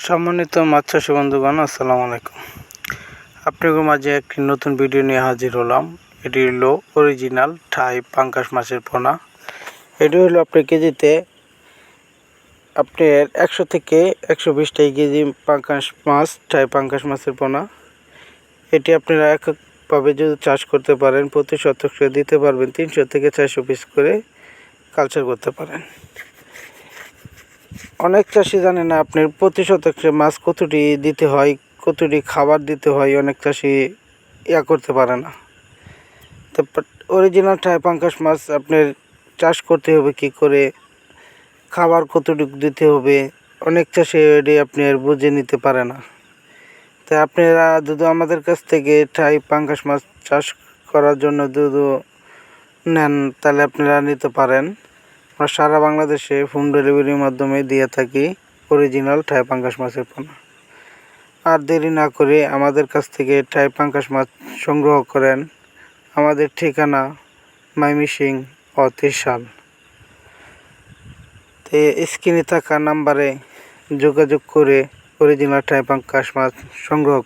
সম্মানিত মাছ চাষী বন্ধুগণ, আসসালামু আলাইকুম। আপনাদের মাঝে একটি নতুন ভিডিও নিয়ে হাজির হলাম। এটি হলো অরিজিনাল থাই পাঙ্গাস মাছের পোনা। এটি হলো আপনার কেজিতে আপনার 100 থেকে 120 কেজি পাঙ্গাস মাছ, থাই পাঙ্গাস মাছের পোনা। এটি আপনারা এককভাবে যদি চাষ করতে পারেন, প্রতি শতকে দিতে পারবেন 300 থেকে 400 পিস করে কালচার করতে পারেন। অনেক চাষি জানে না আপনার প্রতি শতকে মাছ কতটি দিতে হয়, কতটি খাবার দিতে হয়। অনেক চাষি করতে পারে না। তো অরিজিনাল থাই পাঙ্গাস মাছ আপনার চাষ করতে হবে কি করে, খাবার কতটুকু দিতে হবে, অনেক চাষি এটি আপনার বুঝে নিতে পারে না। তাই আপনারা যদি আমাদের কাছ থেকে থাই পাঙ্গাস মাছ চাষ করার জন্য যদি নেন, তাহলে আপনারা নিতে পারেন। আমরা সারা বাংলাদেশে হোম ডেলিভারির মাধ্যমে দিয়ে থাকি অরিজিনাল থাই পাঙ্গাস মাছের পোনা। আর দেরি না করে আমাদের কাছ থেকে থাই পাঙ্গাস মাছ সংগ্রহ করেন। আমাদের ঠিকানা ময়মনসিং ও ত্রিশাল। তো স্ক্রিনে থাকা নাম্বারে যোগাযোগ করে অরিজিনাল থাই পাঙ্গাস মাছ সংগ্রহ